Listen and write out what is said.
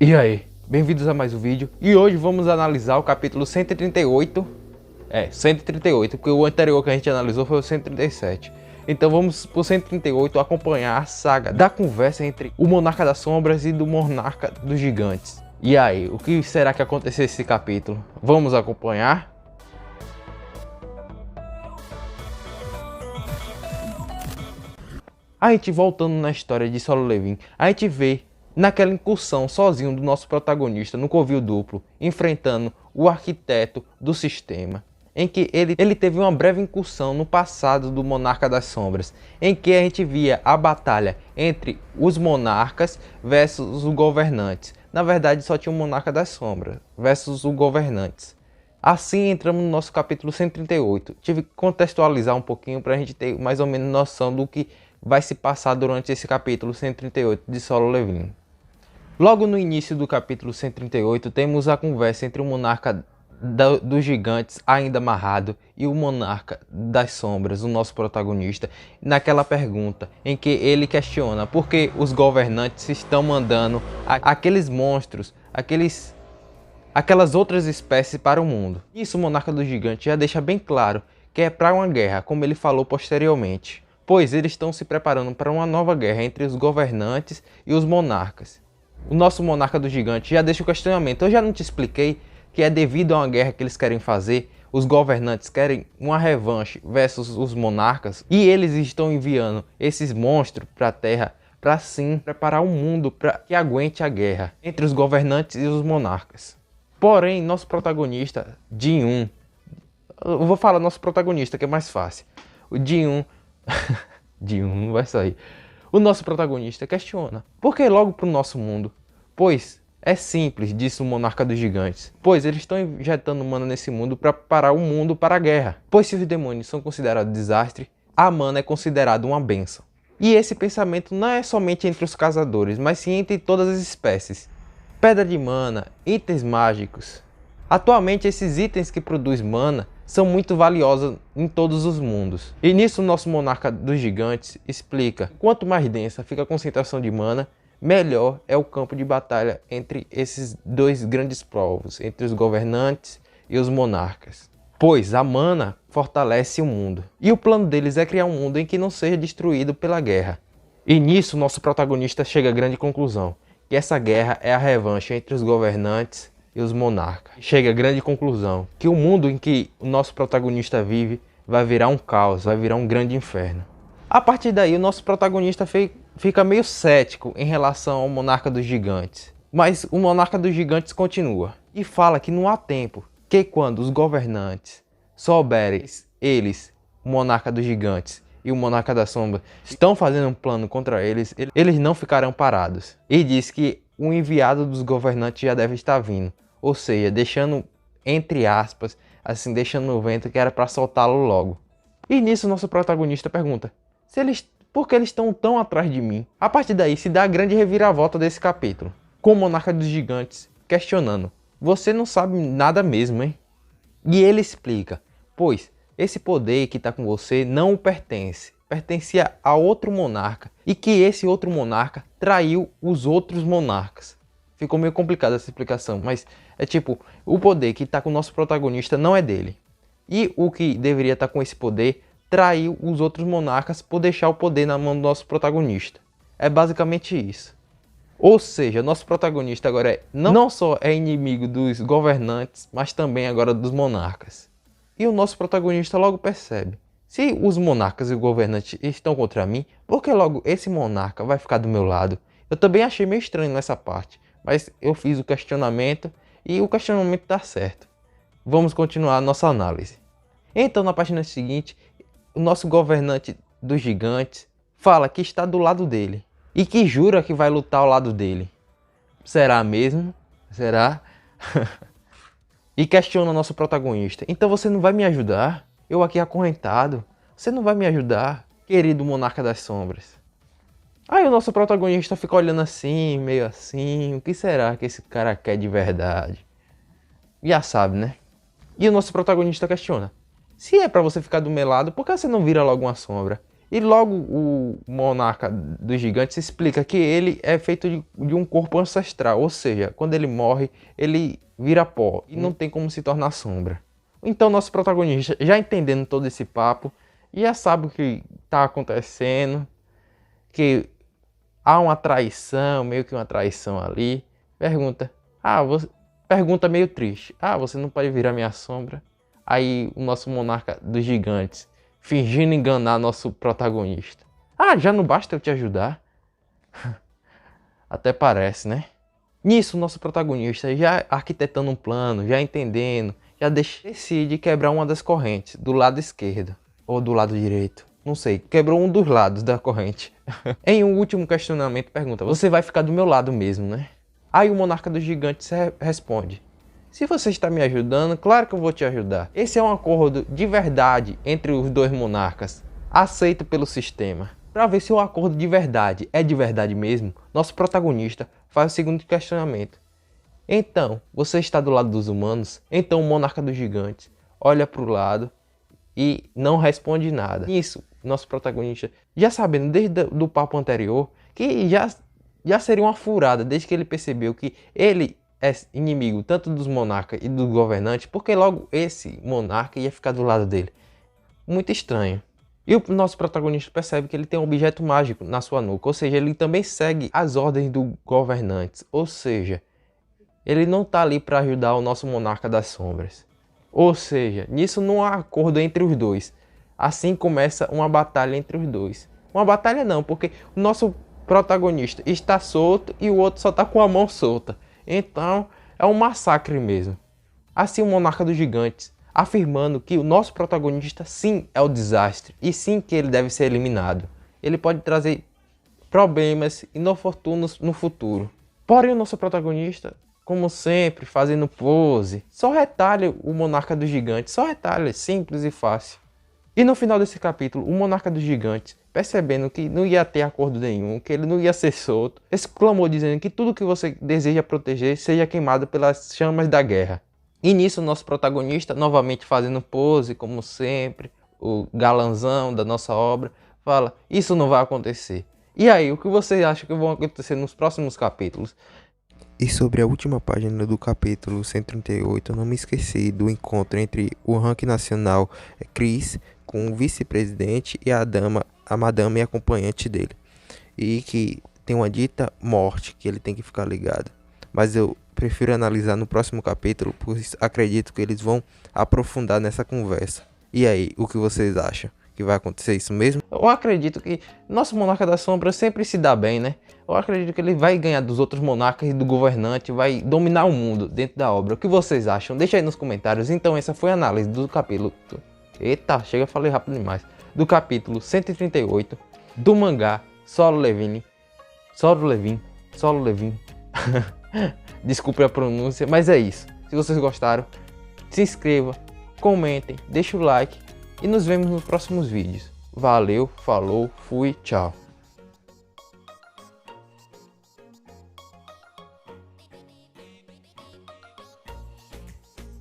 E aí, bem-vindos a mais um vídeo. E hoje vamos analisar o capítulo 138. 138, porque o anterior que a gente analisou foi o 137. Então vamos pro 138 acompanhar a saga da conversa entre o Monarca das Sombras e do Monarca dos Gigantes. E aí, o que será que aconteceu nesse capítulo? Vamos acompanhar? A gente voltando na história de Solo Leveling, a gente vê naquela incursão sozinho do nosso protagonista no covil duplo, enfrentando o arquiteto do sistema, em que ele teve uma breve incursão no passado do Monarca das Sombras, em que a gente via a batalha entre os monarcas versus os governantes. Na verdade só tinha o Monarca das Sombras versus os governantes. Assim entramos no nosso capítulo 138. Tive que contextualizar um pouquinho para a gente ter mais ou menos noção do que vai se passar durante esse capítulo 138 de Solo Leveling. Logo no início do capítulo 138 temos a conversa entre o monarca dos gigantes ainda amarrado e o monarca das sombras, o nosso protagonista, naquela pergunta em que ele questiona por que os governantes estão mandando aqueles monstros, aquelas outras espécies para o mundo. Isso o monarca dos gigantes já deixa bem claro que é para uma guerra, como ele falou posteriormente, pois eles estão se preparando para uma nova guerra entre os governantes e os monarcas. O nosso monarca do gigante já deixa o questionamento. Eu já não te expliquei que é devido a uma guerra que eles querem fazer, os governantes querem uma revanche versus os monarcas, e eles estão enviando esses monstros para a Terra para sim preparar um mundo para que aguente a guerra entre os governantes e os monarcas. Porém, nosso protagonista, Jin-Un, eu vou falar nosso protagonista que é mais fácil. O Jin-Un Jin-Un não vai sair. O nosso protagonista questiona: por que logo para o nosso mundo? Pois é simples, disse o monarca dos gigantes. Pois eles estão injetando mana nesse mundo para preparar o mundo para a guerra. Pois se os demônios são considerados desastre, a mana é considerada uma bênção. E esse pensamento não é somente entre os caçadores, mas sim entre todas as espécies. Pedra de mana, itens mágicos. Atualmente esses itens que produzem mana são muito valiosos em todos os mundos. E nisso o nosso monarca dos gigantes explica: quanto mais densa fica a concentração de mana, melhor é o campo de batalha entre esses dois grandes povos, entre os governantes e os monarcas. Pois a mana fortalece o mundo. E o plano deles é criar um mundo em que não seja destruído pela guerra. E nisso nosso protagonista chega à grande conclusão, que essa guerra é a revanche entre os governantes e os monarcas. Chega à grande conclusão que o mundo em que o nosso protagonista vive vai virar um caos, vai virar um grande inferno. A partir daí o nosso protagonista fica meio cético em relação ao monarca dos gigantes. Mas o monarca dos gigantes continua e fala que não há tempo, que quando os governantes souberem eles, o monarca dos gigantes e o monarca da sombra, estão fazendo um plano contra eles, eles não ficarão parados. E diz que o enviado dos governantes já deve estar vindo. Ou seja, deixando, entre aspas, assim, deixando no vento que era para soltá-lo logo. E nisso nosso protagonista pergunta: por que eles estão tão atrás de mim? A partir daí se dá a grande reviravolta desse capítulo, com o monarca dos gigantes questionando: você não sabe nada mesmo, hein? E ele explica: pois esse poder que está com você não o pertence. Pertencia a outro monarca, e que esse outro monarca traiu os outros monarcas. Ficou meio complicada essa explicação, mas é tipo, o poder que está com o nosso protagonista não é dele. E o que deveria estar com esse poder traiu os outros monarcas por deixar o poder na mão do nosso protagonista. É basicamente isso. Ou seja, nosso protagonista agora não só é inimigo dos governantes, mas também agora dos monarcas. E o nosso protagonista logo percebe: se os monarcas e o governante estão contra mim, por que logo esse monarca vai ficar do meu lado? Eu também achei meio estranho nessa parte, mas eu fiz o questionamento e o questionamento dá certo. Vamos continuar a nossa análise. Então na página seguinte, o nosso governante dos gigantes fala que está do lado dele e que jura que vai lutar ao lado dele. Será mesmo? Será? E questiona o nosso protagonista: então você não vai me ajudar? Eu aqui acorrentado, você não vai me ajudar, querido monarca das sombras? Aí o nosso protagonista fica olhando assim, meio assim: o que será que esse cara quer de verdade? Já sabe, né? E o nosso protagonista questiona: se é pra você ficar do meu lado, por que você não vira logo uma sombra? E logo o monarca dos gigantes explica que ele é feito de um corpo ancestral, ou seja, quando ele morre, ele vira pó e não tem como se tornar sombra. Então nosso protagonista, já entendendo todo esse papo, já sabe o que está acontecendo, que há uma traição, meio que uma traição ali, pergunta meio triste, você não pode virar minha sombra? Aí o nosso monarca dos gigantes, fingindo enganar nosso protagonista. Já não basta eu te ajudar? Até parece, né? Nisso, o nosso protagonista, já arquitetando um plano, já entendendo, já decide quebrar uma das correntes, do lado esquerdo, ou do lado direito. Não sei, quebrou um dos lados da corrente. Em um último questionamento, pergunta, você vai ficar do meu lado mesmo, né? Aí o monarca dos gigantes responde, se você está me ajudando, claro que eu vou te ajudar. Esse é um acordo de verdade entre os dois monarcas, aceito pelo sistema. Para ver se o acordo de verdade é de verdade mesmo, nosso protagonista faz o seguinte questionamento. Então, você está do lado dos humanos? Então o monarca dos gigantes olha para o lado e não responde nada. Isso, nosso protagonista, já sabendo desde o papo anterior, que já seria uma furada, desde que ele percebeu que ele é inimigo tanto dos monarcas e dos governantes, porque logo esse monarca ia ficar do lado dele. Muito estranho. E o nosso protagonista percebe que ele tem um objeto mágico na sua nuca, ou seja, ele também segue as ordens dos governantes, ou seja, ele não está ali para ajudar o nosso monarca das sombras. Ou seja, nisso não há acordo entre os dois. Assim começa uma batalha entre os dois. Uma batalha não, porque o nosso protagonista está solto e o outro só está com a mão solta. Então é um massacre mesmo. Assim o monarca dos gigantes, afirmando que o nosso protagonista sim é o desastre e sim que ele deve ser eliminado. Ele pode trazer problemas inoportunos no futuro. Porém o nosso protagonista, como sempre, fazendo pose, só retalha o monarca dos gigantes, só retalha, simples e fácil. E no final desse capítulo, o monarca dos gigantes, percebendo que não ia ter acordo nenhum, que ele não ia ser solto, exclamou dizendo que tudo que você deseja proteger seja queimado pelas chamas da guerra. E nisso o nosso protagonista, novamente fazendo pose, como sempre, o galanzão da nossa obra, fala, isso não vai acontecer. E aí, o que você acha que vai acontecer nos próximos capítulos? E sobre a última página do capítulo 138, eu não me esqueci do encontro entre o ranking nacional Chris com o vice-presidente e a madame e acompanhante dele. E que tem uma dita morte que ele tem que ficar ligado. Mas eu prefiro analisar no próximo capítulo, pois acredito que eles vão aprofundar nessa conversa. E aí, o que vocês acham? Que vai acontecer isso mesmo? Eu acredito que nosso monarca da sombra sempre se dá bem, né? Eu acredito que ele vai ganhar dos outros monarcas e do governante, vai dominar o mundo dentro da obra. O que vocês acham? Deixa aí nos comentários. Então essa foi a análise do capítulo... Eita, chega, falei rápido demais. Do capítulo 138 do mangá Solo Leveling. Desculpe a pronúncia, mas é isso. Se vocês gostaram, se inscreva, comentem, deixa o like e nos vemos nos próximos vídeos. Valeu, falou, fui, tchau.